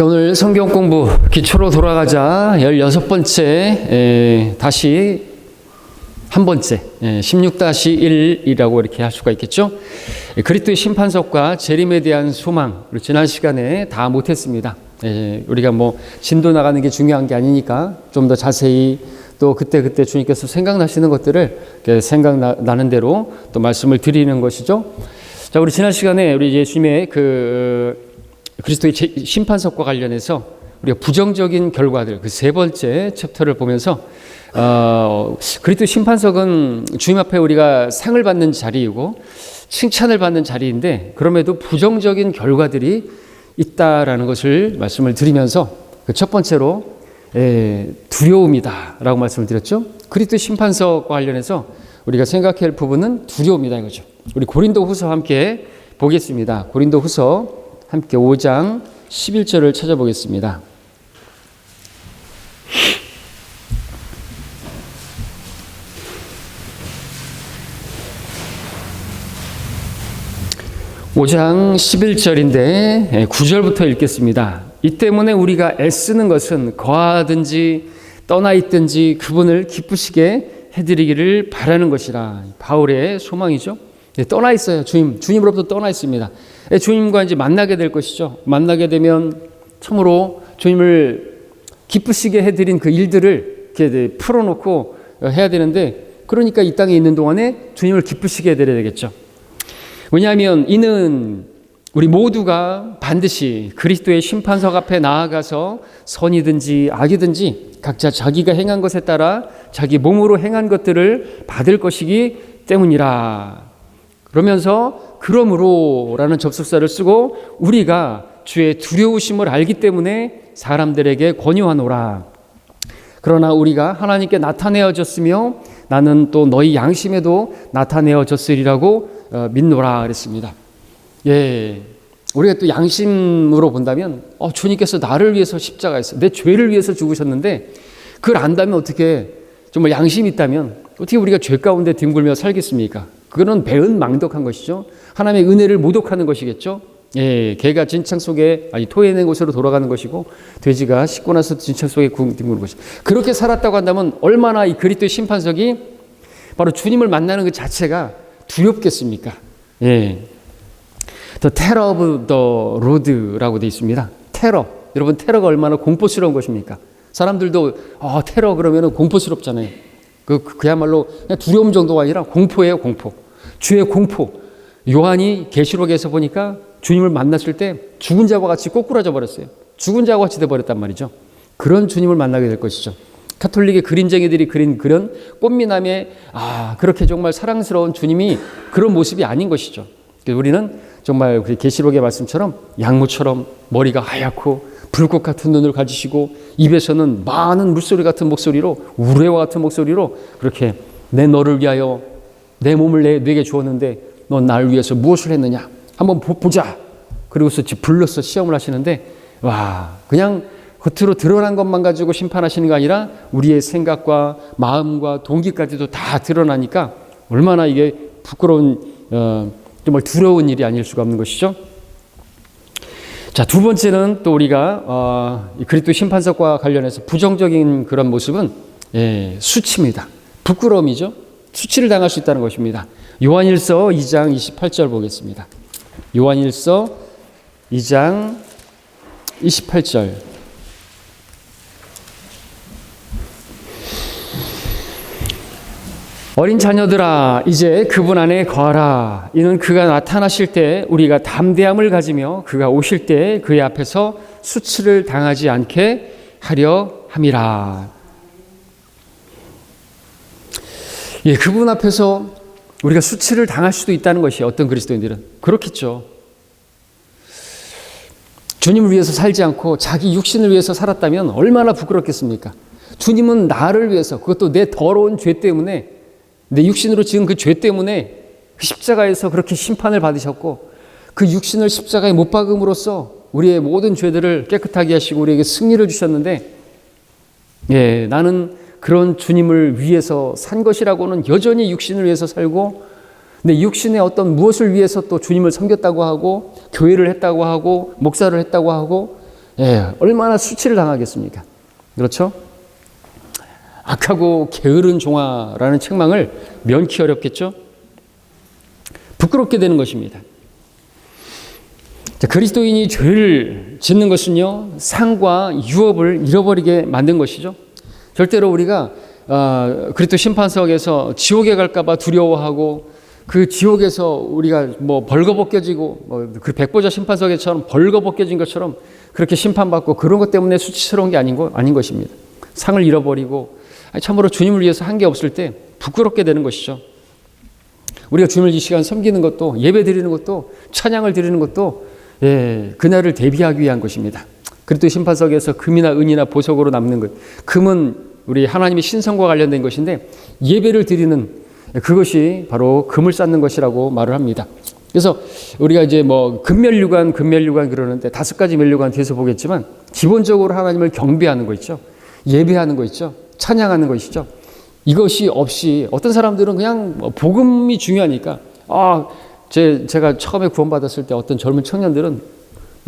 자, 오늘 성경 공부 기초로 돌아가자 16번째 다시 한 번째 16-1이라고 이렇게 할 수가 있겠죠. 그리스도의 심판석과 재림에 대한 소망, 우리 지난 시간에 다 못했습니다. 우리가 뭐 진도 나가는 게 중요한 게 아니니까 좀 더 자세히 또 그때 주님께서 생각나시는 것들을 생각나는 대로 또 말씀을 드리는 것이죠. 자, 우리 지난 시간에 우리 예수님의 그리스도의 심판석과 관련해서 우리가 부정적인 결과들 그 세 번째 챕터를 보면서 그리스도 심판석은 주님 앞에 우리가 상을 받는 자리이고 칭찬을 받는 자리인데 그럼에도 부정적인 결과들이 있다라는 것을 말씀을 드리면서 그 첫 번째로 두려움이다 라고 말씀을 드렸죠. 그리스도 심판석과 관련해서 우리가 생각해야 할 부분은 두려움이다 이거죠. 우리 고린도후서 함께 보겠습니다. 고린도후서 함께 5장 11절을 찾아보겠습니다. (5장 11절인데) 9절부터 읽겠습니다. 이 때문에 우리가 애쓰는 것은 거하든지 떠나 있든지 그분을 기쁘시게 해드리기를 바라는 것이라. 바울의 소망이죠. 떠나 있어요. 주님으로부터 떠나 있습니다. 주님과 이제 만나게 될 것이죠. 만나게 되면 참으로 주님을 기쁘시게 해드린 그 일들을 이렇게 풀어놓고 해야 되는데, 그러니까 이 땅에 있는 동안에 주님을 기쁘시게 해드려야 되겠죠. 왜냐하면 이는 우리 모두가 반드시 그리스도의 심판석 앞에 나아가서 선이든지 악이든지 각자 자기가 행한 것에 따라 자기 몸으로 행한 것들을 받을 것이기 때문이라. 그러면서 그러므로라는 접속사를 쓰고 우리가 주의 두려우심을 알기 때문에 사람들에게 권유하노라. 그러나 우리가 하나님께 나타내어졌으며 나는 또 너희 양심에도 나타내어졌으리라고 믿노라 그랬습니다. 우리가 또 양심으로 본다면 주님께서 나를 위해서 십자가에서 내 죄를 위해서 죽으셨는데 그걸 안다면 어떻게, 정말 양심이 있다면 어떻게 우리가 죄 가운데 뒹굴며 살겠습니까? 그거는 배은망덕한 것이죠. 하나님의 은혜를 모독하는 것이겠죠. 개가 진창 속에 토해낸 곳으로 돌아가는 것이고 돼지가 씻고 나서 진창 속에 뒹구는 것이죠. 그렇게 살았다고 한다면 얼마나 이 그리스도의 심판석이 바로 주님을 만나는 그 자체가 두렵겠습니까? The terror of the road라고 되어 있습니다. 테러. 여러분, 테러가 얼마나 공포스러운 것입니까? 사람들도 테러 그러면 공포스럽잖아요. 그야말로 그냥 두려움 정도가 아니라 공포예요, 공포. 주의 공포. 요한이 계시록에서 보니까 주님을 만났을 때 죽은 자와 같이 꼬꾸라져 버렸어요. 죽은 자와 같이 돼버렸단 말이죠. 그런 주님을 만나게 될 것이죠. 가톨릭의 그림쟁이들이 그린 그런 꽃미남의 그렇게 정말 사랑스러운 주님이 그런 모습이 아닌 것이죠. 우리는 정말 계시록의 말씀처럼 양모처럼 머리가 하얗고 불꽃 같은 눈을 가지시고 입에서는 많은 물소리 같은 목소리로, 우레와 같은 목소리로 그렇게 너를 위하여 내 몸을 내게 주었는데 넌 나를 위해서 무엇을 했느냐 한번 보자. 그리고서 불러서 시험을 하시는데 그냥 겉으로 드러난 것만 가지고 심판하시는 게 아니라 우리의 생각과 마음과 동기까지도 다 드러나니까 얼마나 이게 부끄러운 정말 두려운 일이 아닐 수가 없는 것이죠. 자, 두 번째는 또 우리가 그리스도 심판석과 관련해서 부정적인 그런 모습은 수치입니다. 부끄러움이죠. 수치를 당할 수 있다는 것입니다. 요한일서 2장 28절 보겠습니다. 요한일서 2장 28절. 어린 자녀들아 이제 그분 안에 거하라. 이는 그가 나타나실 때 우리가 담대함을 가지며 그가 오실 때 그의 앞에서 수치를 당하지 않게 하려 함이라. 그분 앞에서 우리가 수치를 당할 수도 있다는 것이 어떤 그리스도인들은 그렇겠죠. 주님을 위해서 살지 않고 자기 육신을 위해서 살았다면 얼마나 부끄럽겠습니까? 주님은 나를 위해서, 그것도 내 더러운 죄 때문에, 내 육신으로 지은 그 죄 때문에 십자가에서 그렇게 심판을 받으셨고 그 육신을 십자가에 못 박음으로써 우리의 모든 죄들을 깨끗하게 하시고 우리에게 승리를 주셨는데 나는 그런 주님을 위해서 산 것이라고는 여전히 육신을 위해서 살고 내 육신의 어떤 무엇을 위해서 또 주님을 섬겼다고 하고 교회를 했다고 하고 목사를 했다고 하고 얼마나 수치를 당하겠습니까? 그렇죠? 악하고 게으른 종아라는 책망을 면키 어렵겠죠? 부끄럽게 되는 것입니다. 자, 그리스도인이 죄를 짓는 것은요, 상과 유업을 잃어버리게 만든 것이죠. 절대로 우리가 그리스도 심판석에서 지옥에 갈까봐 두려워하고 그 지옥에서 우리가 뭐 벌거벗겨지고 그 백보자 심판석에처럼 벌거벗겨진 것처럼 그렇게 심판받고 그런 것 때문에 수치스러운 게 아닌 것입니다. 상을 잃어버리고 참으로 주님을 위해서 한 게 없을 때 부끄럽게 되는 것이죠. 우리가 주님을 이 시간 섬기는 것도 예배 드리는 것도 찬양을 드리는 것도 그날을 대비하기 위한 것입니다. 그리스도 심판석에서 금이나 은이나 보석으로 남는 것, 금은 우리 하나님의 신성과 관련된 것인데 예배를 드리는 그것이 바로 금을 쌓는 것이라고 말을 합니다. 그래서 우리가 이제 뭐 금면류관 그러는데 5가지 면류관 뒤에서 보겠지만 기본적으로 하나님을 경배하는 거 있죠. 예배하는 거 있죠. 찬양하는 것이죠. 이것이 없이 어떤 사람들은 그냥 복음이 중요하니까 제가 처음에 구원받았을 때 어떤 젊은 청년들은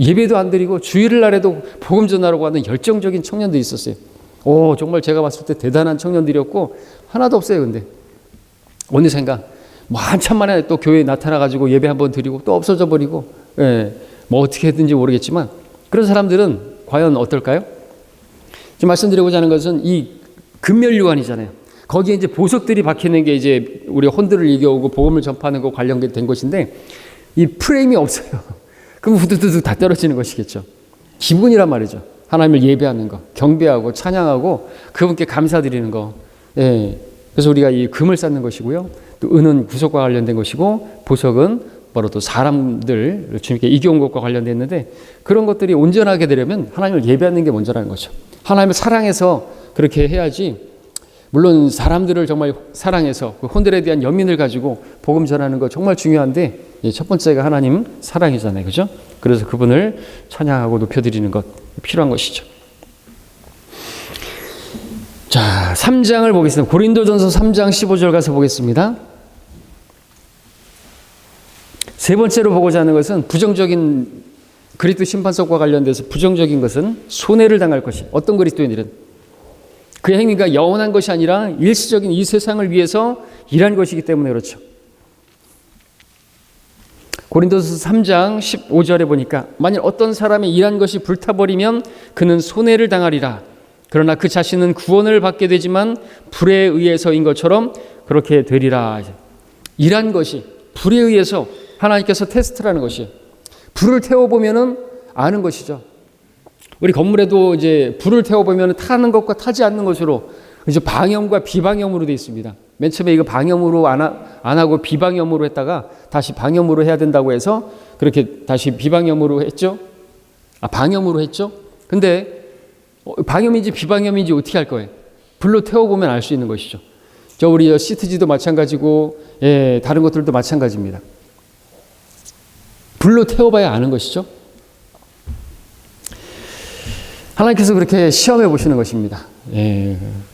예배도 안 드리고 주일을 날에도 복음 전하라고 하는 열정적인 청년들이 있었어요. 정말 제가 봤을 때 대단한 청년들이었고 하나도 없어요. 근데 어느샌가 한참 만에 또 교회에 나타나가지고 예배 한번 드리고 또 없어져 버리고 뭐 어떻게 했든지 모르겠지만 그런 사람들은 과연 어떨까요? 지금 말씀드리고자 하는 것은 이 금면류관이잖아요. 거기에 이제 보석들이 박히는 게 이제 우리 혼들을 이겨오고 복음을 전파하는 거 관련된 것인데 이 프레임이 없어요. 그럼 후두두두 다 떨어지는 것이겠죠. 기분이란 말이죠. 하나님을 예배하는 거, 경배하고 찬양하고 그분께 감사드리는 거. 그래서 우리가 이 금을 쌓는 것이고요. 또 은은 구속과 관련된 것이고 보석은 바로 또 사람들 주님께 이겨온 것과 관련됐는데 그런 것들이 온전하게 되려면 하나님을 예배하는 게 먼저라는 거죠. 하나님을 사랑해서 그렇게 해야지. 물론 사람들을 정말 사랑해서 그 혼들에 대한 연민을 가지고 복음 전하는 거 정말 중요한데 첫 번째가 하나님 사랑이잖아요. 그죠? 그래서 그분을 찬양하고 높여드리는 것 필요한 것이죠. 자, 3장을 보겠습니다. 고린도전서 3장 15절 가서 보겠습니다. 세 번째로 보고자 하는 것은 부정적인 그리스도 심판석과 관련돼서 부정적인 것은 손해를 당할 것이 어떤 그리스도인들은 그 행위가 영원한 것이 아니라 일시적인 이 세상을 위해서 일한 것이기 때문에 그렇죠. 고린도서 3장 15절에 보니까 만일 어떤 사람의 일한 것이 불타버리면 그는 손해를 당하리라. 그러나 그 자신은 구원을 받게 되지만 불에 의해서인 것처럼 그렇게 되리라. 일한 것이 불에 의해서 하나님께서 테스트라는 것이에요. 불을 태워보면은 아는 것이죠. 우리 건물에도 이제 불을 태워보면 타는 것과 타지 않는 것으로 이제 방염과 비방염으로 되어 있습니다. 맨 처음에 이거 방염으로 안 하고 비방염으로 했다가 다시 방염으로 해야 된다고 해서 그렇게 다시 비방염으로 했죠. 방염으로 했죠. 근데 방염인지 비방염인지 어떻게 할 거예요? 불로 태워보면 알 수 있는 것이죠. 우리 시트지도 마찬가지고 다른 것들도 마찬가지입니다. 불로 태워봐야 아는 것이죠. 하나님께서 그렇게 시험해 보시는 것입니다.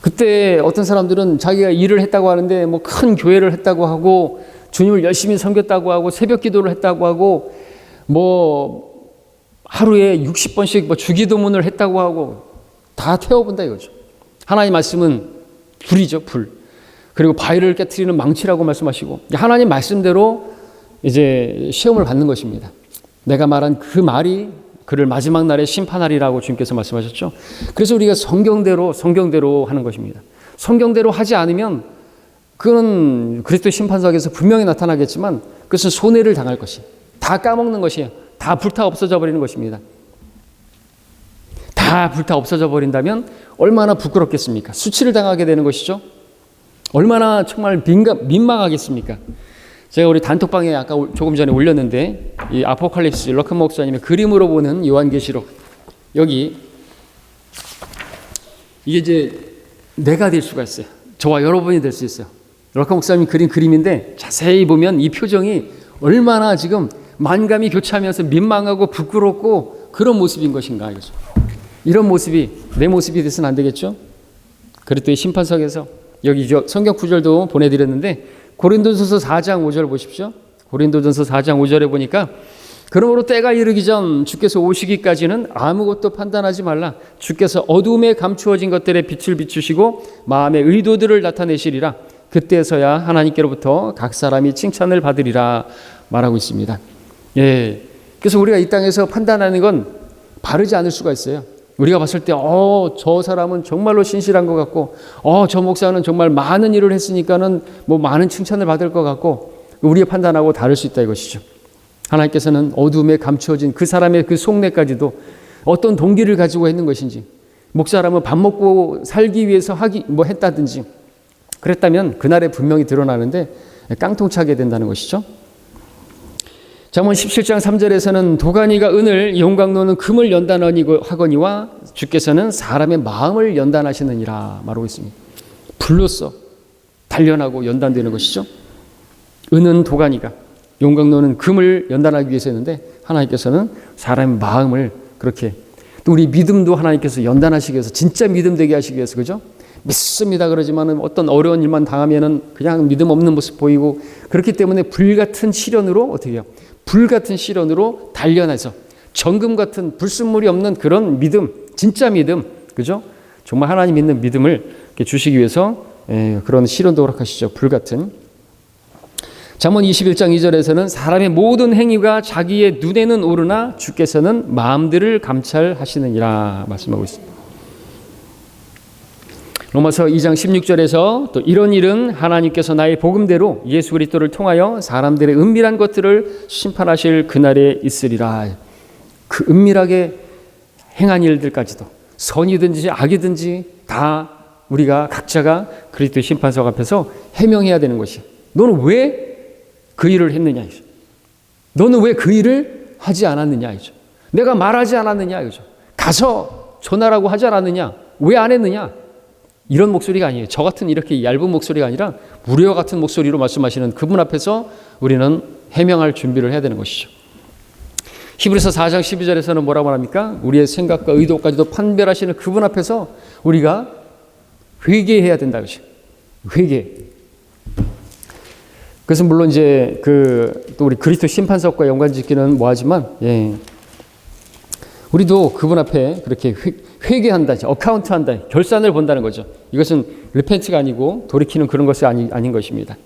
그때 어떤 사람들은 자기가 일을 했다고 하는데 뭐 큰 교회를 했다고 하고 주님을 열심히 섬겼다고 하고 새벽 기도를 했다고 하고 뭐 하루에 60번씩 뭐 주기도문을 했다고 하고 다 태워본다 이거죠. 하나님 말씀은 불이죠, 불. 그리고 바위를 깨트리는 망치라고 말씀하시고 하나님 말씀대로 이제 시험을 받는 것입니다. 내가 말한 그 말이 그를 마지막 날에 심판하리라고 주님께서 말씀하셨죠. 그래서 우리가 성경대로 하는 것입니다. 성경대로 하지 않으면 그건 그리스도 심판석에서 분명히 나타나겠지만 그것은 손해를 당할 것이 다 까먹는 것이에요. 다 불타 없어져 버리는 것입니다. 다 불타 없어져 버린다면 얼마나 부끄럽겠습니까? 수치를 당하게 되는 것이죠. 얼마나 정말 민망하겠습니까? 제가 우리 단톡방에 아까 조금 전에 올렸는데 이 아포칼립스 러큰 목사님의 그림으로 보는 요한계시록 여기 이게 이제 내가 될 수가 있어요. 저와 여러분이 될 수 있어요. 러큰 목사님이 그린 그림인데 자세히 보면 이 표정이 얼마나 지금 만감이 교차하면서 민망하고 부끄럽고 그런 모습인 것인가 이거죠. 이런 모습이 내 모습이 돼서는 안 되겠죠. 그리고 또 심판석에서 여기 성경 구절도 보내드렸는데 고린도전서 4장 5절 보십시오. 고린도전서 4장 5절에 보니까 그러므로 때가 이르기 전 주께서 오시기까지는 아무것도 판단하지 말라. 주께서 어둠에 감추어진 것들의 빛을 비추시고 마음의 의도들을 나타내시리라. 그때서야 하나님께로부터 각 사람이 칭찬을 받으리라 말하고 있습니다. 예, 그래서 우리가 이 땅에서 판단하는 건 바르지 않을 수가 있어요. 우리가 봤을 때 저 사람은 정말로 신실한 것 같고 저 목사는 정말 많은 일을 했으니까는 뭐 많은 칭찬을 받을 것 같고, 우리의 판단하고 다를 수 있다 이것이죠. 하나님께서는 어둠에 감추어진 그 사람의 그 속내까지도 어떤 동기를 가지고 했는 것인지, 목사라면 밥 먹고 살기 위해서 했다든지 그랬다면 그날에 분명히 드러나는데 깡통차게 된다는 것이죠. 잠언 17장 3절에서는 도가니가 은을, 용광로는 금을 연단하거니와 주께서는 사람의 마음을 연단하시느니라 말하고 있습니다. 불로써 단련하고 연단되는 것이죠. 은은 도가니가, 용광로는 금을 연단하기 위해서 했는데 하나님께서는 사람의 마음을 그렇게, 또 우리 믿음도 하나님께서 연단하시기 위해서, 진짜 믿음 되게 하시기 위해서, 그죠? 믿습니다 그러지만은 어떤 어려운 일만 당하면은 그냥 믿음 없는 모습 보이고, 그렇기 때문에 불같은 시련으로 어떻게 해요? 불같은 시련으로 단련해서 정금 같은 불순물이 없는 그런 믿음, 진짜 믿음, 그죠? 정말 하나님 믿는 믿음을 주시기 위해서 그런 시련도 허락하시죠. 불같은. 잠언 21장 2절에서는 사람의 모든 행위가 자기의 눈에는 오르나 주께서는 마음들을 감찰하시느니라 말씀하고 있습니다. 로마서 2장 16절에서 또 이런 일은 하나님께서 나의 복음대로 예수 그리스도를 통하여 사람들의 은밀한 것들을 심판하실 그날에 있으리라. 그 은밀하게 행한 일들까지도, 선이든지 악이든지 다 우리가 각자가 그리스도의 심판석 앞에서 해명해야 되는 것이, 너는 왜 그 일을 했느냐 이죠. 너는 왜 그 일을 하지 않았느냐 이죠. 내가 말하지 않았느냐 이죠. 가서 전하라고 하지 않았느냐, 왜 안 했느냐. 이런 목소리가 아니에요. 저 같은 이렇게 얇은 목소리가 아니라 우리와 같은 목소리로 말씀하시는 그분 앞에서 우리는 해명할 준비를 해야 되는 것이죠. 히브리서 4장 12절에서는 뭐라고 말합니까? 우리의 생각과 의도까지도 판별하시는 그분 앞에서 우리가 회개해야 된다. 그렇죠? 회개. 그래서 물론 이제 또 우리 그리스도 심판석과 연관짓기는 뭐하지만, 우리도 그분 앞에 그렇게 회개한다, 어카운트한다, 결산을 본다는 거죠. 이것은 리펜트가 아니고 돌이키는 그런 것이 아닌 것입니다.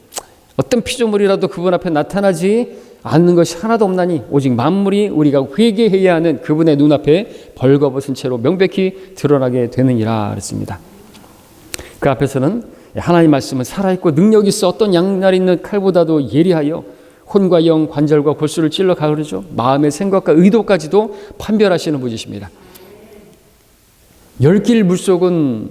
어떤 피조물이라도 그분 앞에 나타나지 않는 것이 하나도 없나니 오직 만물이 우리가 회개해야 하는 그분의 눈앞에 벌거벗은 채로 명백히 드러나게 되느니라 그랬습니다. 그 앞에서는 하나님 말씀은 살아있고 능력이 있어 어떤 양날 있는 칼보다도 예리하여 혼과 영, 관절과 골수를 찔러 가르죠. 마음의 생각과 의도까지도 판별하시는 분이십니다. 열길 물속은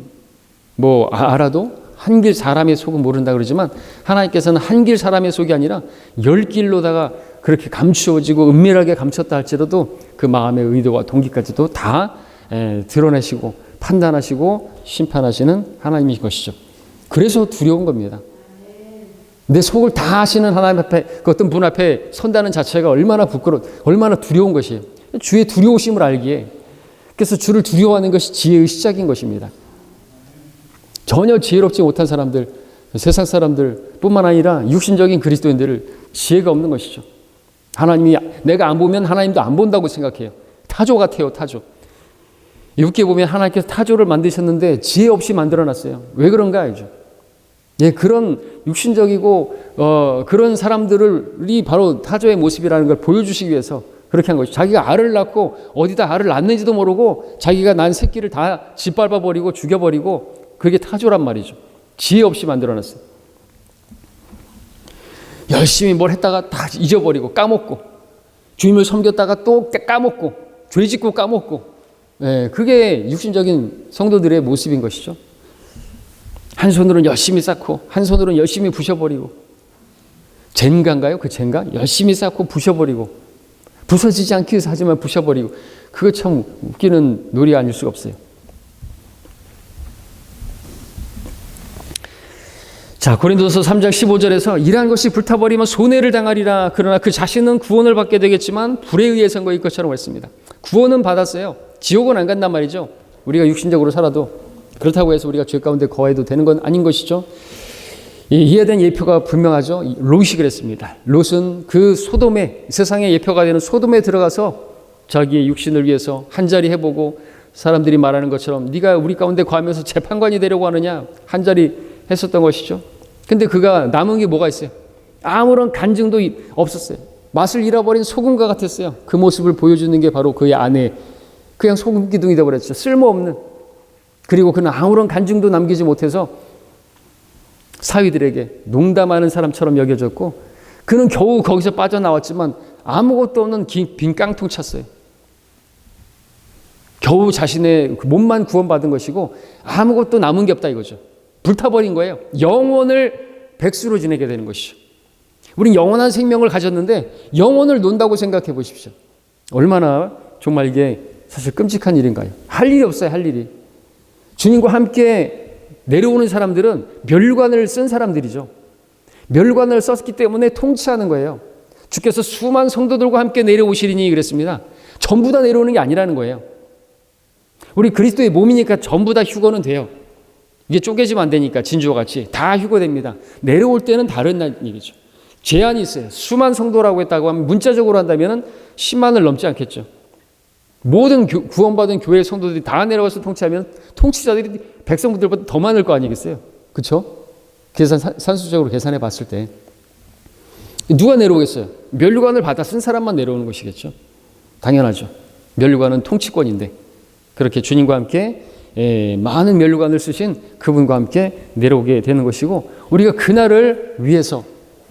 뭐 알아도 한길 사람의 속은 모른다 그러지만, 하나님께서는 한길 사람의 속이 아니라 열길로다가 그렇게 감추어지고 은밀하게 감췄다 할지라도 그 마음의 의도와 동기까지도 다 드러내시고 판단하시고 심판하시는 하나님인 것이죠. 그래서 두려운 겁니다. 내 속을 다 아시는 하나님 앞에, 그 어떤 분 앞에 선다는 자체가 얼마나 얼마나 두려운 것이에요. 주의 두려우심을 알기에. 그래서 주를 두려워하는 것이 지혜의 시작인 것입니다. 전혀 지혜롭지 못한 사람들, 세상 사람들 뿐만 아니라 육신적인 그리스도인들을 지혜가 없는 것이죠. 하나님이, 내가 안 보면 하나님도 안 본다고 생각해요. 타조 같아요, 타조. 욥기에 보면 하나님께서 타조를 만드셨는데 지혜 없이 만들어놨어요. 왜 그런가 알죠? 그런 육신적이고 그런 사람들이 바로 타조의 모습이라는 걸 보여주시기 위해서 그렇게 한 것이죠. 자기가 알을 낳고 어디다 알을 낳는지도 모르고 자기가 난 새끼를 다 짓밟아버리고 죽여버리고, 그게 타조란 말이죠. 지혜 없이 만들어놨어요. 열심히 뭘 했다가 다 잊어버리고 까먹고, 주님을 섬겼다가 또 까먹고, 죄짓고 까먹고, 그게 육신적인 성도들의 모습인 것이죠. 한 손으로는 열심히 쌓고 한 손으로는 열심히 부셔버리고, 젠가인가요? 그 젠가? 열심히 쌓고 부셔버리고, 부서지지 않기 위해서 하지만 부셔버리고, 그거 참 웃기는 놀이 아닐 수가 없어요. 자, 고린도서 3장 15절에서 이러한 것이 불타버리면 손해를 당하리라. 그러나 그 자신은 구원을 받게 되겠지만 불에 의해 선 것일 것처럼 했습니다. 구원은 받았어요. 지옥은 안 간단 말이죠. 우리가 육신적으로 살아도. 그렇다고 해서 우리가 죄 가운데 거해도 되는 건 아닌 것이죠. 이에 대한 예표가 분명하죠. 롯이 그랬습니다. 롯은 그 소돔에, 세상의 예표가 되는 소돔에 들어가서 자기의 육신을 위해서 한 자리 해보고, 사람들이 말하는 것처럼 네가 우리 가운데 거하면서 재판관이 되려고 하느냐, 한 자리 했었던 것이죠. 근데 그가 남은 게 뭐가 있어요? 아무런 간증도 없었어요. 맛을 잃어버린 소금과 같았어요. 그 모습을 보여주는 게 바로 그의 아내, 그냥 소금 기둥이 되어버렸죠. 쓸모없는. 그리고 그는 아무런 간증도 남기지 못해서 사위들에게 농담하는 사람처럼 여겨졌고, 그는 겨우 거기서 빠져나왔지만 아무것도 없는 빈 깡통 찼어요. 겨우 자신의 몸만 구원받은 것이고 아무것도 남은 게 없다 이거죠. 불타버린 거예요. 영혼을 백수로 지내게 되는 것이죠. 우린 영원한 생명을 가졌는데 영혼을 논다고 생각해 보십시오. 얼마나 정말 이게 사실 끔찍한 일인가요? 할 일이 없어요. 할 일이. 주님과 함께 내려오는 사람들은 멸관을 쓴 사람들이죠. 멸관을 썼기 때문에 통치하는 거예요. 주께서 수많은 성도들과 함께 내려오시리니 그랬습니다. 전부 다 내려오는 게 아니라는 거예요. 우리 그리스도의 몸이니까 전부 다 휴거는 돼요. 이게 쪼개지면 안 되니까 진주와 같이 다 휴거됩니다. 내려올 때는 다른 얘기죠. 제한이 있어요. 수만 성도라고 했다고 하면 문자적으로 한다면 10만을 넘지 않겠죠. 모든 구원받은 교회 성도들이 다 내려와서 통치하면 통치자들이 백성분들보다 더 많을 거 아니겠어요? 그렇죠? 산수적으로 계산해 봤을 때 누가 내려오겠어요? 면류관을 받아 쓴 사람만 내려오는 것이겠죠. 당연하죠. 면류관은 통치권인데 그렇게 주님과 함께 많은 면류관을 쓰신 그분과 함께 내려오게 되는 것이고, 우리가 그날을 위해서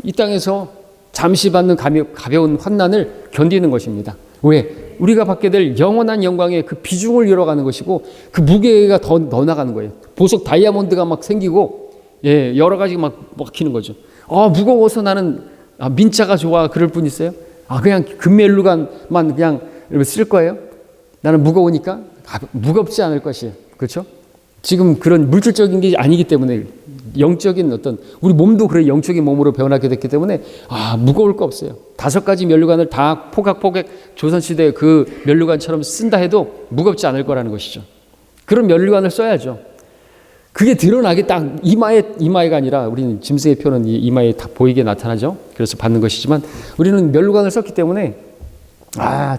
이 땅에서 잠시 받는 가벼운 환난을 견디는 것입니다. 왜? 우리가 받게 될 영원한 영광의 그 비중을 이뤄가는 것이고, 그 무게가 더 나가는 거예요. 보석 다이아몬드가 막 생기고, 여러 가지 막 먹히는 거죠. 무거워서 나는 민자가 좋아 그럴 뿐 있어요? 그냥 금면류관만 그냥 쓸 거예요? 나는 무거우니까? 무겁지 않을 것이에요. 그렇죠? 지금 그런 물질적인 게 아니기 때문에, 영적인 어떤, 우리 몸도 그래 영적인 몸으로 변하게 됐기 때문에 무거울 거 없어요. 5가지 면류관을 다 포각포각 조선시대 그 면류관처럼 쓴다 해도 무겁지 않을 거라는 것이죠. 그런 면류관을 써야죠. 그게 드러나게 딱 이마에가 아니라, 우리는 짐승의 표는 이마에 다 보이게 나타나죠. 그래서 받는 것이지만 우리는 면류관을 썼기 때문에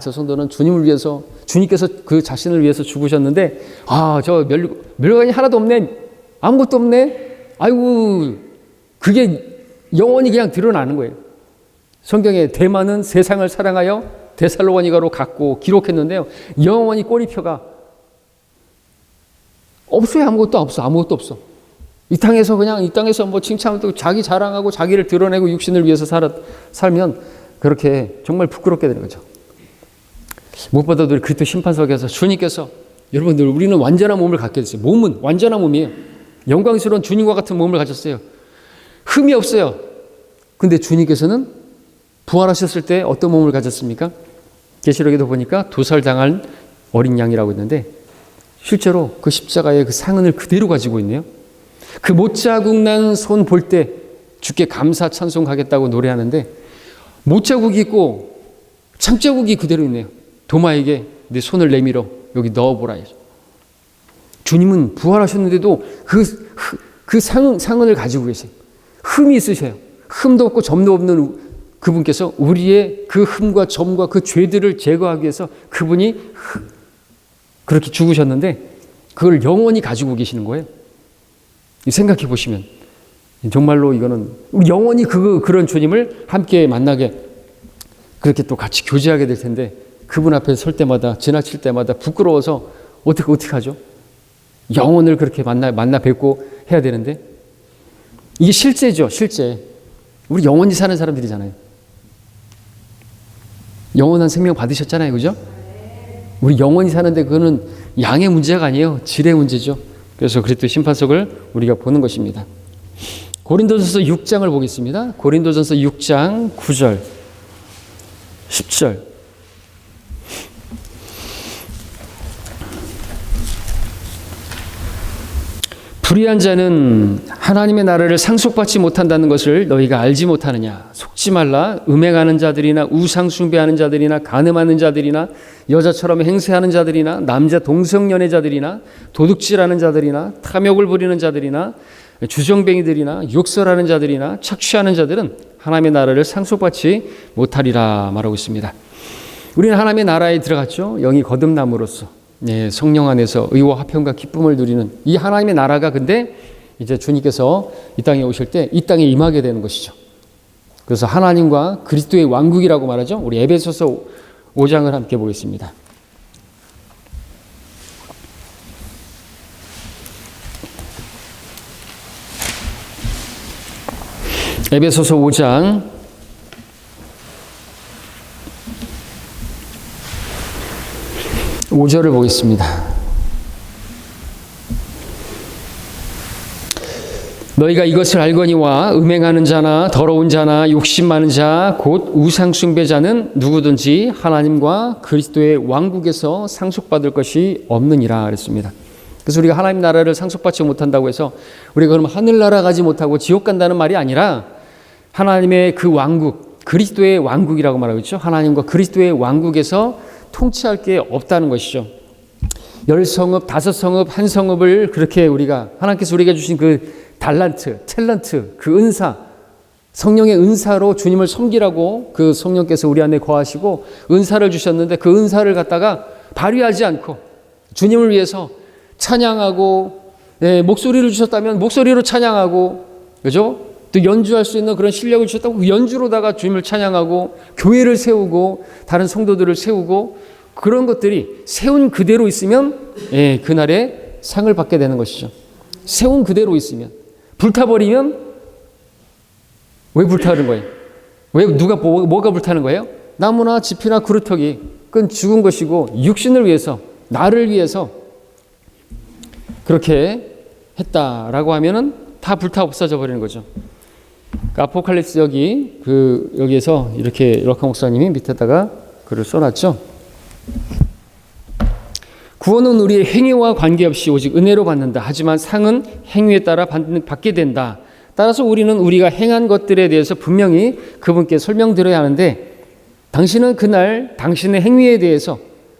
저 성도는 주님을 위해서, 주님께서 그 자신을 위해서 죽으셨는데 저 면류관이 하나도 없네, 아무것도 없네, 아이고, 그게 영원히 그냥 드러나는 거예요. 성경에 대만은 세상을 사랑하여 데살로니가로 갔고 기록했는데요, 영원히 꼬리표가 없어요. 아무것도 없어. 이 땅에서 뭐 칭찬하고 자기 자랑하고 자기를 드러내고 육신을 위해서 살면 그렇게 정말 부끄럽게 되는 거죠. 무엇보다도 그리스도 심판석에서 주님께서, 여러분들, 우리는 완전한 몸을 갖게 됐어요. 몸은 완전한 몸이에요. 영광스러운 주님과 같은 몸을 가졌어요. 흠이 없어요. 근데 주님께서는 부활하셨을 때 어떤 몸을 가졌습니까? 계시록에도 보니까 도살당한 어린 양이라고 했는데, 실제로 그 십자가의 그 상흔을 그대로 가지고 있네요. 그 못자국 난 손 볼 때 주께 감사 찬송하겠다고 노래하는데, 못자국이 있고 창자국이 그대로 있네요. 도마에게 내 손을 내밀어 여기 넣어보라. 주님은 부활하셨는데도 그 상흔을 가지고 계세요. 흠이 있으셔요. 흠도 없고 점도 없는 그분께서 우리의 그 흠과 점과 그 죄들을 제거하기 위해서 그분이 그렇게 죽으셨는데 그걸 영원히 가지고 계시는 거예요. 생각해 보시면 정말로 이거는 우리 영원히 그런 주님을 함께 만나게, 그렇게 또 같이 교제하게 될 텐데, 그분 앞에 설 때마다, 지나칠 때마다 부끄러워서 어떻게 하죠? 영혼을 그렇게 만나 뵙고 해야 되는데, 이게 실제죠. 실제 우리 영원히 사는 사람들이잖아요. 영원한 생명 받으셨잖아요. 그죠? 우리 영원히 사는데 그거는 양의 문제가 아니에요. 질의 문제죠. 그래서 그리스도 심판석을 우리가 보는 것입니다. 고린도전서 6장을 보겠습니다. 고린도전서 6장 9절 10절. 불의한 자는 하나님의 나라를 상속받지 못한다는 것을 너희가 알지 못하느냐. 속지 말라. 음행하는 자들이나 우상 숭배하는 자들이나 간음하는 자들이나 여자처럼 행세하는 자들이나 남자 동성연애자들이나 도둑질하는 자들이나 탐욕을 부리는 자들이나 주정뱅이들이나 욕설하는 자들이나 착취하는 자들은 하나님의 나라를 상속받지 못하리라 말하고 있습니다. 우리는 하나님의 나라에 들어갔죠. 영이 거듭남으로써 성령 안에서 의와 화평과 기쁨을 누리는 이 하나님의 나라가, 근데 이제 주님께서 이 땅에 오실 때 이 땅에 임하게 되는 것이죠. 그래서 하나님과 그리스도의 왕국이라고 말하죠. 우리 에베소서 5장을 함께 보겠습니다. 에베소서 5장 5절을 보겠습니다. 너희가 이것을 알거니와 음행하는 자나 더러운 자나 욕심 많은 자 곧 우상 숭배자는 누구든지 하나님과 그리스도의 왕국에서 상속받을 것이 없느니라 그랬습니다. 그래서 우리가 하나님 나라를 상속받지 못한다고 해서 우리가 그러면 하늘나라 가지 못하고 지옥 간다는 말이 아니라 하나님의 그 왕국, 그리스도의 왕국이라고 말하고 있죠. 하나님과 그리스도의 왕국에서 통치할 게 없다는 것이죠. 10성읍, 5성읍, 1성읍을 그렇게 하나님께서 우리에게 주신 그 탤런트, 그 은사, 성령의 은사로 주님을 섬기라고 그 성령께서 우리 안에 거하시고 은사를 주셨는데 그 은사를 갖다가 발휘하지 않고 주님을 위해서 찬양하고, 목소리를 주셨다면 목소리로 찬양하고, 그죠? 또 연주할 수 있는 그런 실력을 주셨다고 그 연주로다가 주님을 찬양하고 교회를 세우고 다른 성도들을 세우고 그런 것들이 세운 그대로 있으면 그날에 상을 받게 되는 것이죠. 세운 그대로 있으면. 불타버리면 왜 불타는 거예요? 왜 뭐가 불타는 거예요? 나무나 지피나 그루터기, 그건 죽은 것이고 육신을 위해서, 나를 위해서 그렇게 했다라고 하면은 다 불타 없어져 버리는 거죠. 아포칼립스 여기에서 이렇게 럭커 목사님이 밑에다가 글을 써놨죠. 구원은 우리의 행위와 관계없이 오직 은혜로 받는다. 하지만 상은 행위에 따라 받게 된다. 따라서 우리는 우리가 행한 것들에 대해서 분명히 그분께 설명드려야 하는데, 당신은 그날 당신의 행위에 대해서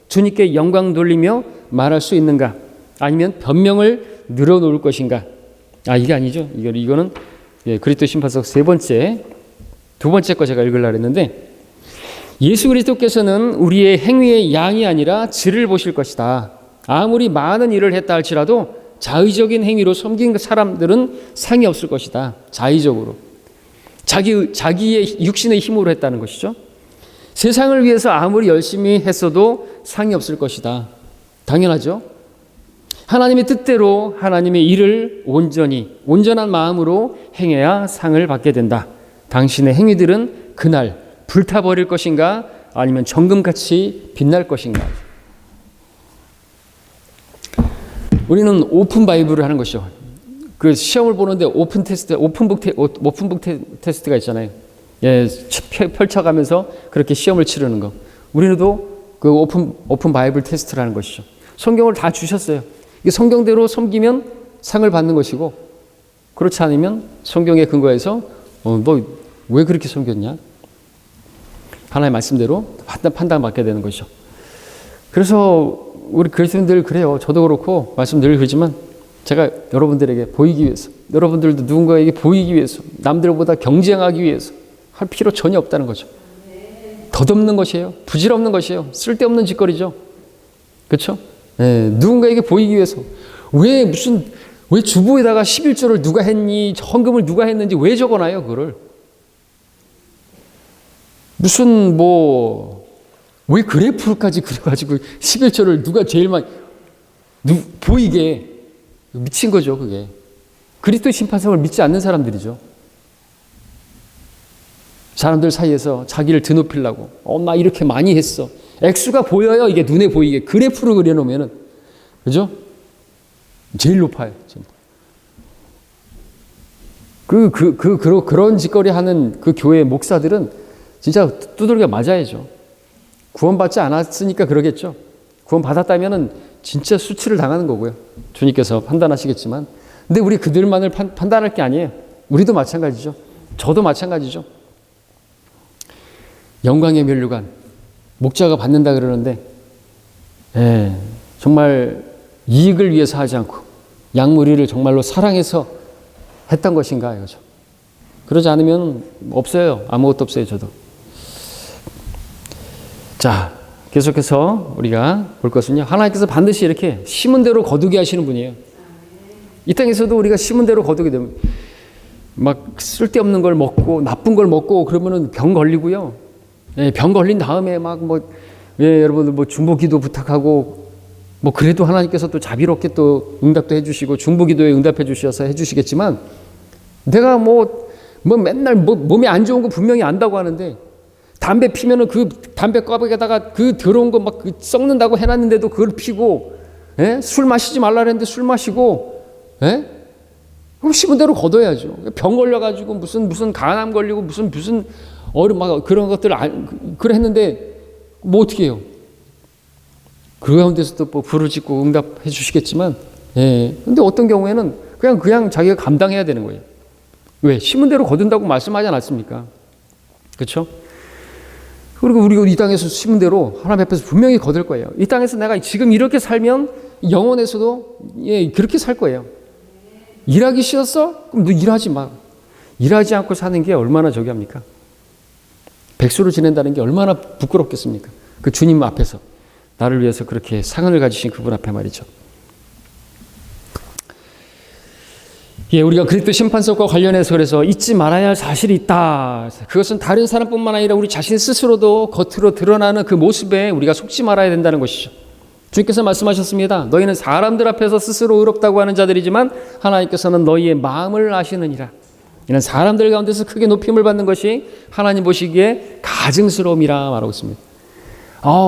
주님께 영광 돌리며 말할 수 있는가? 아니면 변명을 늘어놓을 것인가? 이게 아니죠. 이거는 그리스도 심판서 두 번째 거 제가 읽으려고 했는데, 예수 그리스도께서는 우리의 행위의 양이 아니라 질을 보실 것이다. 아무리 많은 일을 했다 할지라도 자의적인 행위로 섬긴 사람들은 상이 없을 것이다. 자의적으로. 자기의 육신의 힘으로 했다는 것이죠. 세상을 위해서 아무리 열심히 했어도 상이 없을 것이다. 당연하죠. 하나님의 뜻대로 하나님의 일을 온전한 마음으로 행해야 상을 받게 된다. 당신의 행위들은 그날 불타버릴 것인가 아니면 정금같이 빛날 것인가. 우리는 오픈 바이블을 하는 것이죠. 그 시험을 보는데 오픈북 테스트가 있잖아요. 펼쳐가면서 그렇게 시험을 치르는 거. 우리도 그 오픈 바이블 테스트라는 것이죠. 성경을 다 주셨어요. 이게 성경대로 섬기면 상을 받는 것이고, 그렇지 않으면 성경에 근거해서 너 왜 그렇게 섬겼냐? 하나님의 말씀대로 판단받게 되는 것이죠. 그래서 우리 그리스도인들 그래요. 저도 그렇고 말씀 늘 그러지만 제가 여러분들에게 보이기 위해서, 여러분들도 누군가에게 보이기 위해서, 남들보다 경쟁하기 위해서 할 필요 전혀 없다는 거죠. 덧없는 것이에요. 부질없는 것이에요. 쓸데없는 짓거리죠. 그렇죠? 누군가에게 보이기 위해서. 왜 주보에다가 11조를 누가 했니, 헌금을 누가 했는지 왜 적어놔요, 그거를? 왜 그래프까지 그려가지고 11조를 누가 제일 많이 보이게. 미친 거죠, 그게. 그리스도 심판성을 믿지 않는 사람들이죠. 사람들 사이에서 자기를 드높이려고 나 이렇게 많이 했어. 액수가 보여요. 이게 눈에 보이게 그래프로 그려놓으면은, 그죠? 제일 높아요. 그런 짓거리 하는 그 교회 목사들은 진짜 두들겨 맞아야죠. 구원받지 않았으니까 그러겠죠. 구원받았다면은 진짜 수치를 당하는 거고요. 주님께서 판단하시겠지만. 근데 우리 그들만을 판단할 게 아니에요. 우리도 마찬가지죠. 저도 마찬가지죠. 영광의 면류관, 목자가 받는다 그러는데, 정말 이익을 위해서 하지 않고 양무리를 정말로 사랑해서 했던 것인가 이거죠. 그러지 않으면 없어요. 아무것도 없어요. 저도. 자, 계속해서 우리가 볼 것은요. 하나님께서 반드시 이렇게 심은 대로 거두게 하시는 분이에요. 이 땅에서도 우리가 심은 대로 거두게 되면 막 쓸데없는 걸 먹고 나쁜 걸 먹고 그러면은 병 걸리고요. 예, 병 걸린 다음에 막 뭐 여러분들 뭐 중보기도 부탁하고 뭐 그래도 하나님께서 또 자비롭게 또 응답도 해주시고 중보기도에 응답해 주셔서 해주시겠지만 내가 뭐 맨날 몸에 안 좋은 거 분명히 안다고 하는데 담배 피면은 그 담배 껍에다가 그 더러운 거 막 썩는다고 해놨는데도 그걸 피고, 예? 술 마시지 말라 그랬는데 술 마시고, 예? 그럼 심은 대로 거둬야죠. 병 걸려가지고 무슨 간암 걸리고 무슨 막 그런 것들 그래 했는데 뭐 어떻게 해요? 그 가운데서도 뭐 부르짖고 응답해 주시겠지만, 예. 근데 어떤 경우에는 그냥 자기가 감당해야 되는 거예요. 왜? 심은 대로 거둔다고 말씀하지 않았습니까? 그렇죠? 그리고 우리가 이 땅에서 심은 대로 하나님 앞에서 분명히 거둘 거예요. 이 땅에서 내가 지금 이렇게 살면 영원에서도 예, 그렇게 살 거예요. 일하기 싫었어? 그럼 너 일하지 마. 일하지 않고 사는 게 얼마나 저기 합니까? 백수로 지낸다는 게 얼마나 부끄럽겠습니까? 그 주님 앞에서 나를 위해서 그렇게 상을 가지신 그분 앞에 말이죠. 예, 우리가 그리스도 심판석과 관련해서 그래서 잊지 말아야 할 사실이 있다. 그것은 다른 사람뿐만 아니라 우리 자신 스스로도 겉으로 드러나는 그 모습에 우리가 속지 말아야 된다는 것이죠. 주님께서 말씀하셨습니다. 너희는 사람들 앞에서 스스로 의롭다고 하는 자들이지만 하나님께서는 너희의 마음을 아시느니라. 이는 사람들 가운데서 크게 높임을 받는 것이 하나님 보시기에 가증스러움이라 말하고 있습니다.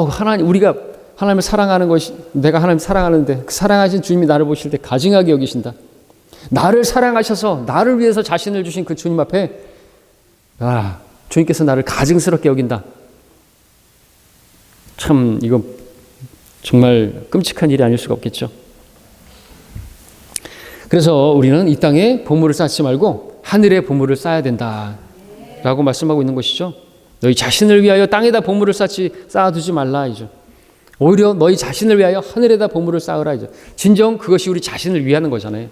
하나님, 우리가 하나님을 사랑하는 것이, 내가 하나님 사랑하는데 그 사랑하신 주님이 나를 보실 때 가증하게 여기신다. 나를 사랑하셔서 나를 위해서 자신을 주신 그 주님 앞에 주님께서 나를 가증스럽게 여긴다. 참 이거 정말 끔찍한 일이 아닐 수가 없겠죠. 그래서 우리는 이 땅에 보물을 쌓지 말고 하늘에 보물을 쌓아야 된다라고 말씀하고 있는 것이죠. 너희 자신을 위하여 땅에다 보물을 쌓아두지 말라 이죠. 오히려 너희 자신을 위하여 하늘에다 보물을 쌓으라 이죠. 진정 그것이 우리 자신을 위하는 거잖아요.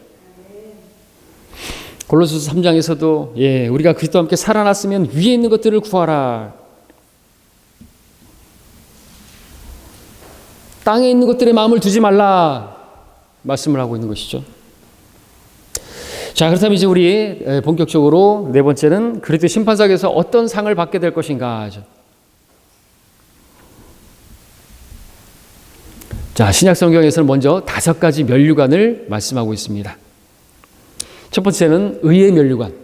골로새서 3장에서도 예, 우리가 그리스도와 함께 살아났으면 위에 있는 것들을 구하라. 땅에 있는 것들에 마음을 두지 말라 말씀을 하고 있는 것이죠. 자, 그렇다면 이제 우리 본격적으로 네 번째는 그리스도 심판석에서 어떤 상을 받게 될 것인가. 자, 신약 성경에서는 먼저 5가지 면류관을 말씀하고 있습니다. 첫 번째는 의의 면류관.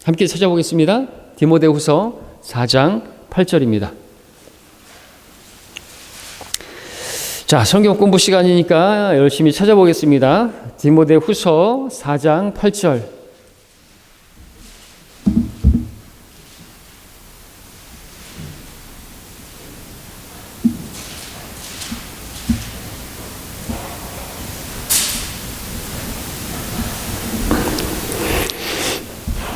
함께 찾아보겠습니다. 디모데후서 4장 8절입니다. 자, 성경 공부 시간이니까 열심히 찾아보겠습니다. 디모데후서 4장 8절.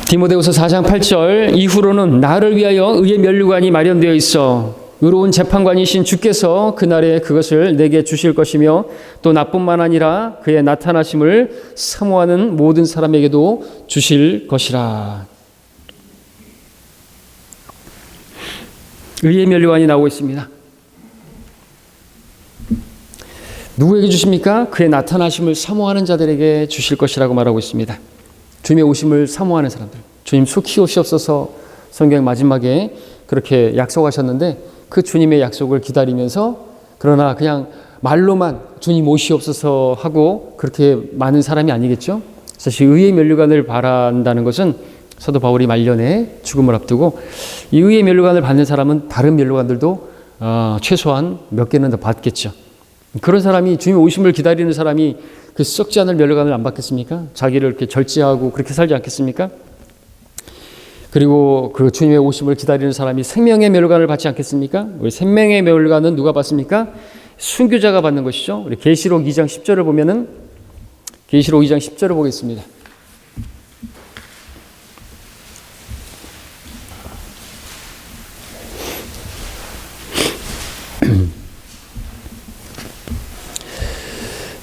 디모데후서 4장 8절. 이후로는 나를 위하여 의의 면류관이 마련되어 있어 의로운 재판관이신 주께서 그날에 그것을 내게 주실 것이며 또 나뿐만 아니라 그의 나타나심을 사모하는 모든 사람에게도 주실 것이라. 의의 면류관이 나오고 있습니다. 누구에게 주십니까? 그의 나타나심을 사모하는 자들에게 주실 것이라고 말하고 있습니다. 주님의 오심을 사모하는 사람들. 주님 속히 오시옵소서 성경 마지막에 그렇게 약속하셨는데 그 주님의 약속을 기다리면서 그러나 그냥 말로만 주님 오시옵소서 하고 그렇게 많은 사람이 아니겠죠. 사실 의의 면류관을 바란다는 것은 사도 바울이 말년에 죽음을 앞두고 이 의의 면류관을 받는 사람은 다른 면류관들도 최소한 몇 개는 더 받겠죠. 그런 사람이 주님의 오심을 기다리는 사람이 그 썩지 않을 면류관을 안 받겠습니까? 자기를 이렇게 절제하고 그렇게 살지 않겠습니까? 그리고 그 주님의 오심을 기다리는 사람이 생명의 면류관을 받지 않겠습니까? 우리 생명의 면류관은 누가 받습니까? 순교자가 받는 것이죠. 우리 계시록 2장 10절을 보면은 계시록 2장 10절을 보겠습니다.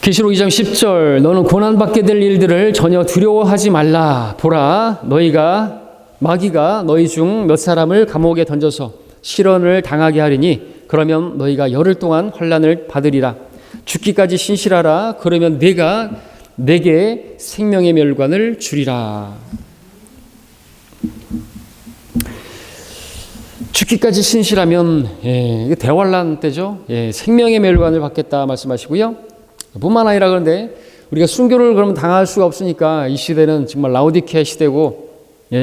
계시록 2장 10절 너는 고난받게 될 일들을 전혀 두려워하지 말라. 보라 너희가 마귀가 너희 중 몇 사람을 감옥에 던져서 실언을 당하게 하리니 그러면 너희가 열흘 동안 환난을 받으리라. 죽기까지 신실하라. 그러면 내가 내게 생명의 멸관을 주리라. 죽기까지 신실하면 대환란 때죠. 생명의 멸관을 받겠다 말씀하시고요. 뿐만 아니라 그런데 우리가 순교를 그러면 당할 수가 없으니까 이 시대는 정말 라오디케아 시대고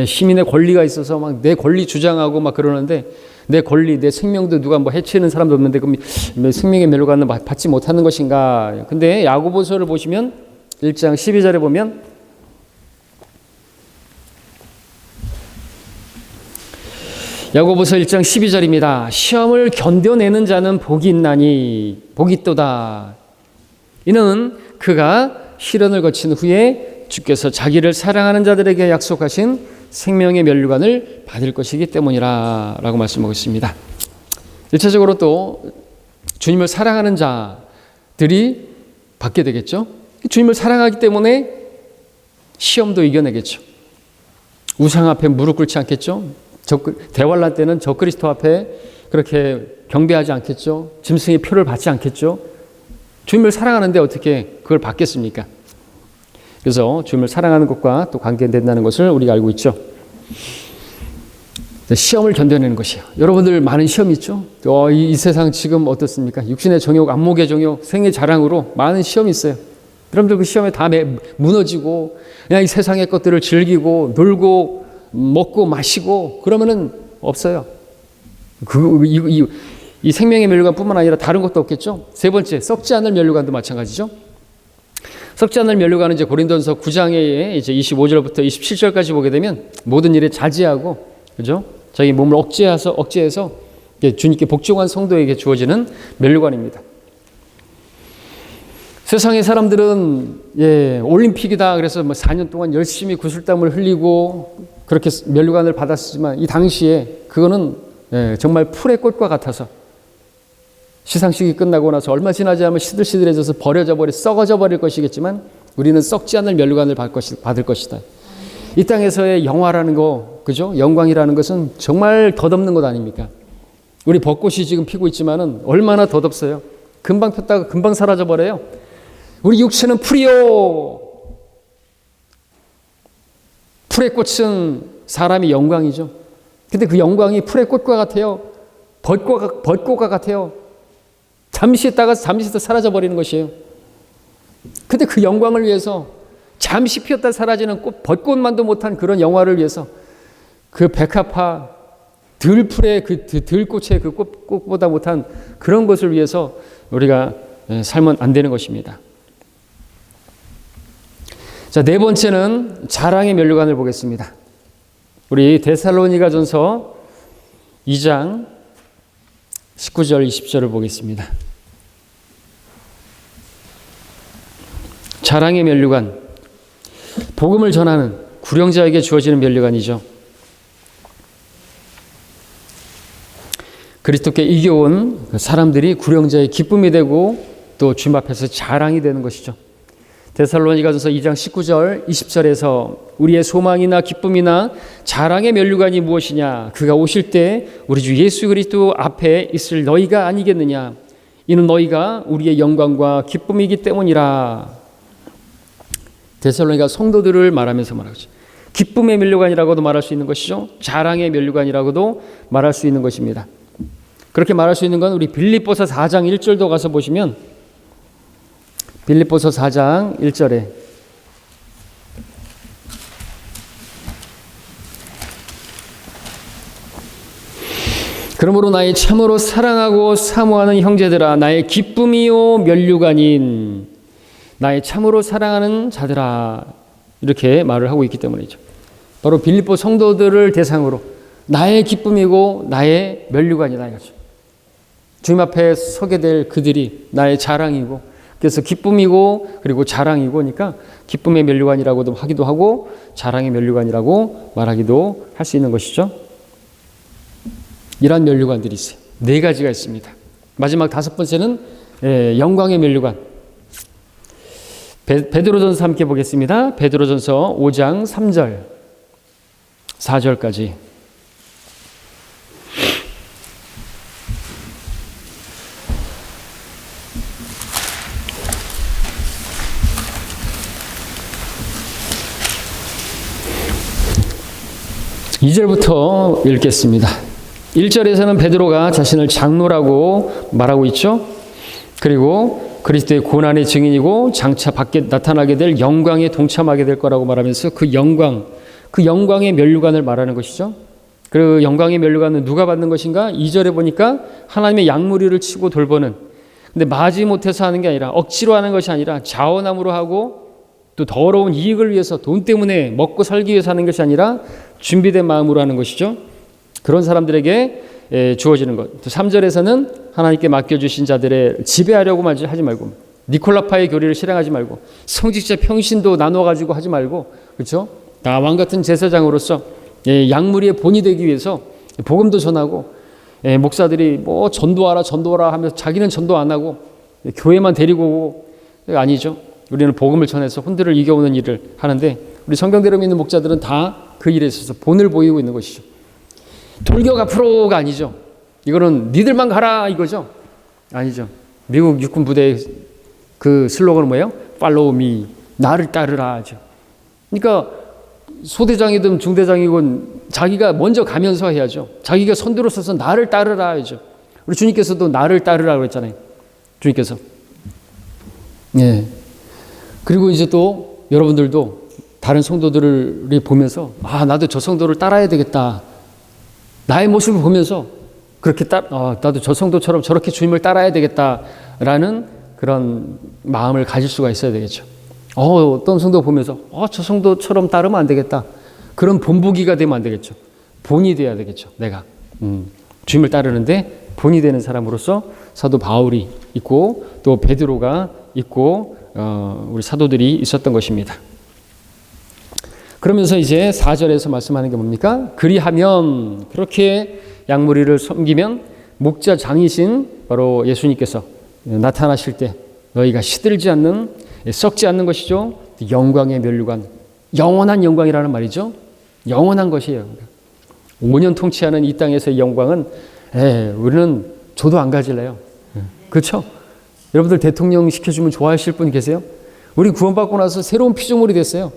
시민의 권리가 있어서 막 내 권리 주장하고 막 그러는데 내 권리, 내 생명도 누가 뭐 해치는 사람도 없는데 그럼 생명의 멸관을 받지 못하는 것인가? 근데 야고보서를 보시면 1장 12절에 보면 야고보서 1장 12절입니다. 시험을 견뎌내는 자는 복이 있나니 복이 있도다. 이는 그가 시련을 거친 후에 주께서 자기를 사랑하는 자들에게 약속하신 생명의 면류관을 받을 것이기 때문이라 라고 말씀하고 있습니다. 1차적으로 또 주님을 사랑하는 자들이 받게 되겠죠. 주님을 사랑하기 때문에 시험도 이겨내겠죠. 우상 앞에 무릎 꿇지 않겠죠. 대환란 때는 적그리스도 앞에 그렇게 경배하지 않겠죠. 짐승의 표를 받지 않겠죠. 주님을 사랑하는데 어떻게 그걸 받겠습니까? 그래서 주님을 사랑하는 것과 또 관계된다는 것을 우리가 알고 있죠. 시험을 견뎌내는 것이요. 여러분들 많은 시험이 있죠. 이 세상 지금 어떻습니까? 육신의 정욕, 안목의 정욕, 생의 자랑으로 많은 시험이 있어요. 여러분들 그 시험에 다 무너지고 그냥 이 세상의 것들을 즐기고 놀고 먹고 마시고 그러면은 없어요. 이 생명의 면류관뿐만 아니라 다른 것도 없겠죠. 세 번째, 썩지 않을 면류관도 마찬가지죠. 썩지 않을 면류관은 이제 고린도전서 9장에 이제 25절부터 27절까지 보게 되면 모든 일에 자제하고, 그죠? 자기 몸을 억제해서 주님께 복종한 성도에게 주어지는 면류관입니다. 세상의 사람들은 올림픽이다 그래서 4년 동안 열심히 구슬땀을 흘리고 그렇게 면류관을 받았지만 이 당시에 그거는 정말 풀의 꽃과 같아서 시상식이 끝나고 나서 얼마 지나지 않으면 시들시들해져서 썩어져 버릴 것이겠지만 우리는 썩지 않을 면류관을 받을 것이다. 이 땅에서의 영화라는 거, 그죠? 영광이라는 것은 정말 덧없는 것 아닙니까? 우리 벚꽃이 지금 피고 있지만은 얼마나 덧없어요. 금방 폈다가 금방 사라져 버려요. 우리 육체는 풀이요. 풀의 꽃은 사람이 영광이죠. 근데 그 영광이 풀의 꽃과 같아요. 벚꽃과 같아요. 잠시 있다가 잠시 또 사라져 버리는 것이에요. 근데 그 영광을 위해서 잠시 피었다 사라지는 벚꽃만도 못한 그런 영화를 위해서 그 백합화 들풀의 그 들꽃의 그 꽃보다 못한 그런 것을 위해서 우리가 살면 안 되는 것입니다. 자, 네 번째는 자랑의 면류관을 보겠습니다. 우리 데살로니가전서 2장 19절 20절을 보겠습니다. 자랑의 면류관, 복음을 전하는 구령자에게 주어지는 면류관이죠. 그리스도께 이겨온 사람들이 구령자의 기쁨이 되고 또 주님 앞에서 자랑이 되는 것이죠. 데살로니가전서 2장 19절 20절에서 우리의 소망이나 기쁨이나 자랑의 면류관이 무엇이냐? 그가 오실 때 우리 주 예수 그리스도 앞에 있을 너희가 아니겠느냐? 이는 너희가 우리의 영광과 기쁨이기 때문이라. 데살로니가 성도들을 말하면서 말하죠. 기쁨의 면류관이라고도 말할 수 있는 것이죠. 자랑의 면류관이라고도 말할 수 있는 것입니다. 그렇게 말할 수 있는 건 우리 빌립보서 4장 1절도 가서 보시면 빌립보서 4장 1절에 그러므로 나의 참으로 사랑하고 사모하는 형제들아 나의 기쁨이요 면류관인 나의 참으로 사랑하는 자들아 이렇게 말을 하고 있기 때문이죠. 바로 빌립보 성도들을 대상으로 나의 기쁨이고 나의 면류관이다 이거죠. 주님 앞에 서게 될 그들이 나의 자랑이고 그래서 기쁨이고 그리고 자랑이고 그러니까 기쁨의 면류관이라고도 하기도 하고 자랑의 면류관이라고 말하기도 할 수 있는 것이죠. 이러한 면류관들이 있어요. 네 가지가 있습니다. 마지막 다섯 번째는 영광의 면류관. 베드로전서 함께 보겠습니다. 베드로전서 5장 3절, 4절까지. 이 절부터 읽겠습니다. 1절에서는 베드로가 자신을 장로라고 말하고 있죠. 그리고 그리스도의 고난의 증인이고 장차 밖에 나타나게 될 영광에 동참하게 될 거라고 말하면서 그 영광의 면류관을 말하는 것이죠. 그 영광의 면류관은 누가 받는 것인가? 2절에 보니까 하나님의 양무리를 치고 돌보는, 근데 마지못해서 하는 게 아니라 억지로 하는 것이 아니라 자원함으로 하고 또 더러운 이익을 위해서, 돈 때문에 먹고 살기 위해서 하는 것이 아니라 준비된 마음으로 하는 것이죠. 그런 사람들에게 주어지는 것. 또 3절에서는 하나님께 맡겨주신 자들의 지배하려고 하지 말고, 니콜라파의 교리를 실행하지 말고, 성직자 평신도 나눠가지고 하지 말고, 그렇죠? 다 왕같은 제사장으로서 양무리의 본이 되기 위해서 복음도 전하고, 목사들이 뭐 전도하라 하면서 자기는 전도 안 하고 교회만 데리고 오고, 아니죠. 우리는 복음을 전해서 혼들을 이겨오는 일을 하는데, 우리 성경대로 믿는 목자들은 다 그 일에 있어서 본을 보이고 있는 것이죠. 돌격 앞으로가 아니죠. 이거는 니들만 가라 이거죠. 아니죠. 미국 육군 부대의 그 슬로건은 뭐예요? Follow me. 나를 따르라 하죠. 그러니까 소대장이든 중대장이건 자기가 먼저 가면서 해야죠. 자기가 선두로 서서 나를 따르라 하죠. 우리 주님께서도 나를 따르라 그랬잖아요. 주님께서. 예. 그리고 이제 또 여러분들도 다른 성도들을 보면서 나도 저 성도를 따라야 되겠다. 나의 모습을 보면서 그렇게 나도 저 성도처럼 저렇게 주님을 따라야 되겠다라는 그런 마음을 가질 수가 있어야 되겠죠. 어떤 성도 보면서 저 성도처럼 따르면 안 되겠다. 그런 본보기가 되면 안 되겠죠. 본이 돼야 되겠죠. 내가 주님을 따르는데 본이 되는 사람으로서 사도 바울이 있고 또 베드로가 있고 우리 사도들이 있었던 것입니다. 그러면서 이제 4절에서 말씀하는 게 뭡니까? 그리하면, 그렇게 양무리를 섬기면 목자 장이신 바로 예수님께서 나타나실 때 너희가 시들지 않는, 썩지 않는 것이죠. 영광의 면류관, 영원한 영광이라는 말이죠. 영원한 것이에요. 5년 통치하는 이 땅에서의 영광은 우리는 저도 안 가질래요. 그렇죠? 여러분들 대통령 시켜주면 좋아하실 분 계세요? 우리 구원받고 나서 새로운 피조물이 됐어요.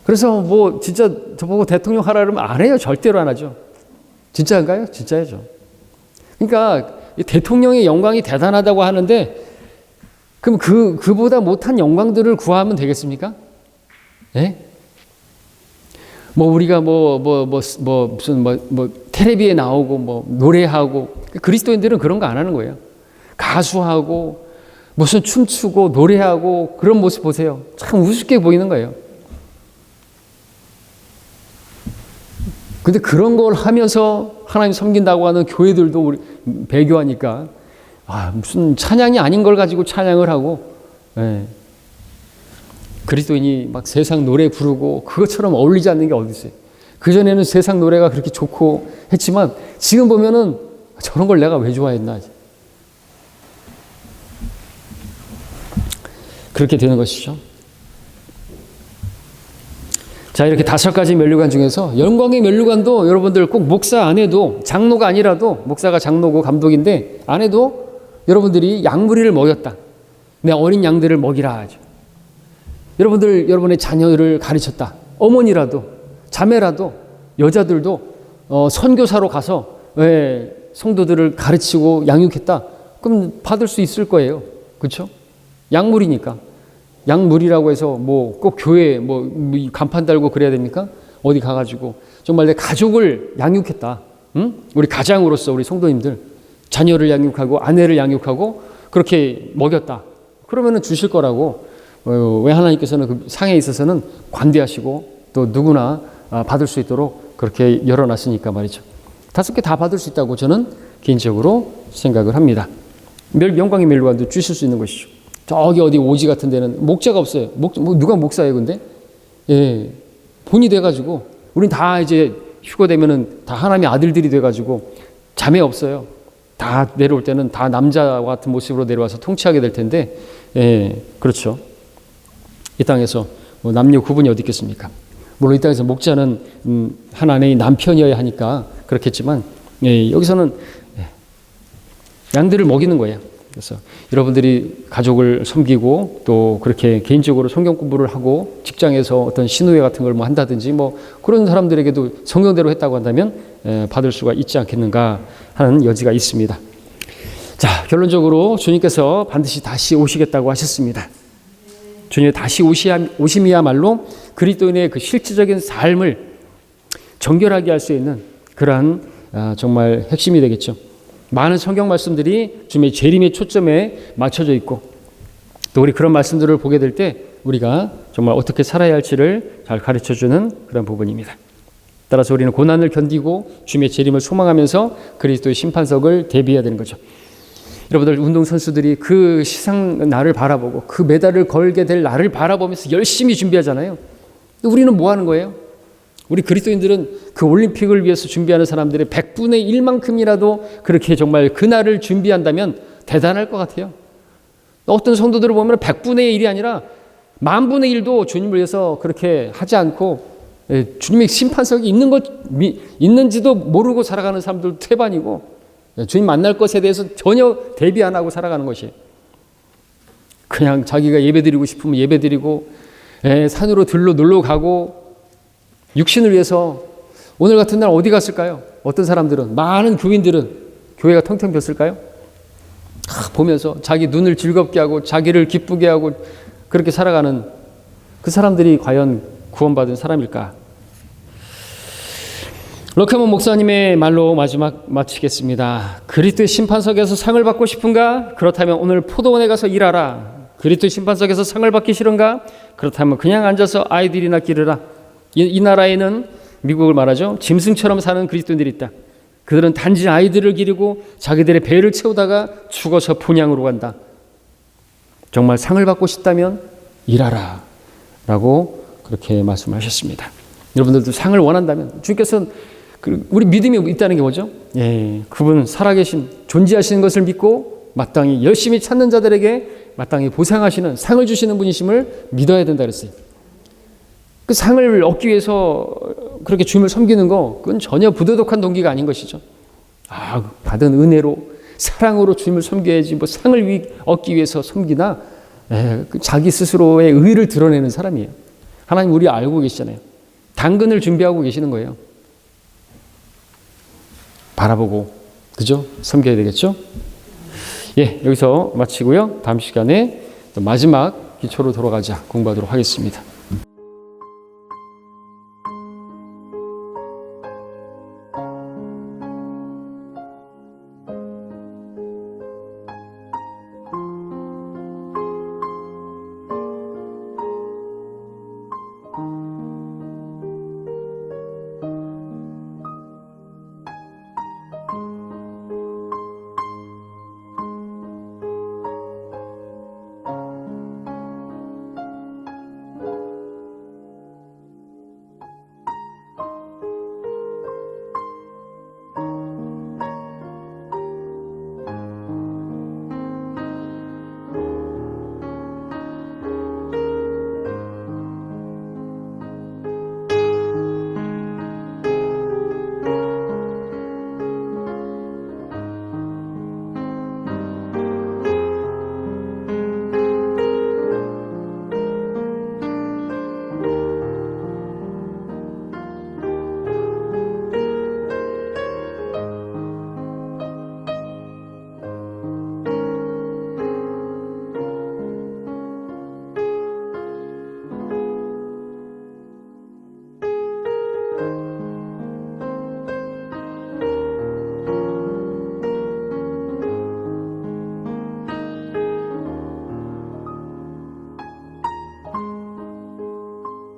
그래서 뭐 진짜 저보고 대통령 하라 그러면 안 해요. 절대로 안 하죠. 진짜인가요? 진짜죠. 그러니까 대통령의 영광이 대단하다고 하는데, 그럼 그보다 못한 영광들을 구하면 되겠습니까? 예? 뭐 우리가 무슨 텔레비에 나오고 노래하고, 그리스도인들은 그런 거 안 하는 거예요. 가수하고 무슨 춤추고 노래하고 그런 모습 보세요. 참 우습게 보이는 거예요. 근데 그런 걸 하면서 하나님 섬긴다고 하는 교회들도 우리 배교하니까 무슨 찬양이 아닌 걸 가지고 찬양을 하고, 그리스도인이 막 세상 노래 부르고 그것처럼 어울리지 않는 게 어디 있어요. 그전에는 세상 노래가 그렇게 좋고 했지만 지금 보면은 저런 걸 내가 왜 좋아했나, 그렇게 되는 것이죠. 자, 이렇게 5가지 면류관 중에서 영광의 면류관도 여러분들 꼭 목사 안 해도, 장로가 아니라도, 목사가 장로고 감독인데 안 해도 여러분들이 양무리를 먹였다. 내 어린 양들을 먹이라 하죠. 여러분들의 자녀를 가르쳤다. 어머니라도, 자매라도, 여자들도 선교사로 가서 성도들을 가르치고 양육했다. 그럼 받을 수 있을 거예요. 그렇죠? 양무리니까. 양무리라고 해서 뭐 꼭 교회 간판 달고 그래야 됩니까? 어디 가가지고 정말 내 가족을 양육했다. 응? 우리 가장으로서 우리 성도님들 자녀를 양육하고 아내를 양육하고 그렇게 먹였다. 그러면은 주실 거라고. 왜 하나님께서는 그 상에 있어서는 관대하시고 또 누구나 받을 수 있도록 그렇게 열어놨으니까 말이죠. 5개 다 받을 수 있다고 저는 개인적으로 생각을 합니다. 영광의 면류관도 주실 수 있는 것이죠. 저기 어디 오지 같은 데는 목자가 없어요. 누가 목사예요, 근데? 본이 돼가지고, 우린 다 이제 휴거 되면은 다 하나님의 아들들이 돼가지고, 자매 없어요. 다 내려올 때는 다 남자와 같은 모습으로 내려와서 통치하게 될 텐데, 그렇죠. 이 땅에서 뭐 남녀 구분이 어디 있겠습니까? 물론 이 땅에서 목자는 한 아내의 남편이어야 하니까 그렇겠지만 여기서는 양들을 먹이는 거예요. 그래서 여러분들이 가족을 섬기고 또 그렇게 개인적으로 성경 공부를 하고 직장에서 어떤 신우회 같은 걸 뭐 한다든지 뭐 그런 사람들에게도 성경대로 했다고 한다면 받을 수가 있지 않겠는가 하는 여지가 있습니다. 자, 결론적으로 주님께서 반드시 다시 오시겠다고 하셨습니다. 주님의 다시 오심이야말로 그리스도인의 그 실질적인 삶을 정결하게 할 수 있는 그러한 정말 핵심이 되겠죠. 많은 성경 말씀들이 주님의 재림의 초점에 맞춰져 있고 또 우리 그런 말씀들을 보게 될 때 우리가 정말 어떻게 살아야 할지를 잘 가르쳐주는 그런 부분입니다. 따라서 우리는 고난을 견디고 주님의 재림을 소망하면서 그리스도의 심판석을 대비해야 되는 거죠. 여러분들 운동선수들이 그 시상 날을 바라보고 그 메달을 걸게 될 날을 바라보면서 열심히 준비하잖아요. 우리는 뭐 하는 거예요? 우리 그리스도인들은 그 올림픽을 위해서 준비하는 사람들의 100분의 1만큼이라도 그렇게 정말 그날을 준비한다면 대단할 것 같아요. 어떤 성도들을 보면 100분의 1이 아니라 10,000분의 1도 주님을 위해서 그렇게 하지 않고 주님의 심판석이 있는지도 모르고 살아가는 사람들도 태반이고 주님 만날 것에 대해서 전혀 대비 안 하고 살아가는 것이에요. 그냥 자기가 예배드리고 싶으면 예배드리고 산으로 들로 놀러 가고 육신을 위해서 오늘 같은 날 어디 갔을까요? 어떤 사람들은 많은 교인들은 교회가 텅텅 비었을까요? 보면서 자기 눈을 즐겁게 하고 자기를 기쁘게 하고 그렇게 살아가는 그 사람들이 과연 구원받은 사람일까? 럭커먼 목사님의 말로 마지막 마치겠습니다. 그리스도의 심판석에서 상을 받고 싶은가? 그렇다면 오늘 포도원에 가서 일하라. 그리스도의 심판석에서 상을 받기 싫은가? 그렇다면 그냥 앉아서 아이들이나 기르라. 이 나라에는 미국을 말하죠. 짐승처럼 사는 그리스도인들이 있다. 그들은 단지 아이들을 기르고 자기들의 배를 채우다가 죽어서 본향으로 간다. 정말 상을 받고 싶다면 일하라 라고 그렇게 말씀하셨습니다. 여러분들도 상을 원한다면 주께서는 우리 믿음이 있다는 게 뭐죠? 그분은 살아계신 존재하시는 것을 믿고 마땅히 열심히 찾는 자들에게 마땅히 보상하시는 상을 주시는 분이심을 믿어야 된다 그랬어요. 그 상을 얻기 위해서 그렇게 주님을 섬기는 거 그건 전혀 부도덕한 동기가 아닌 것이죠. 받은 은혜로 사랑으로 주님을 섬겨야지 뭐 상을 얻기 위해서 섬기나 자기 스스로의 의를 드러내는 사람이에요. 하나님 우리 알고 계시잖아요. 당근을 준비하고 계시는 거예요. 바라보고 그죠? 섬겨야 되겠죠? 여기서 마치고요. 다음 시간에 또 마지막 기초로 돌아가자 공부하도록 하겠습니다.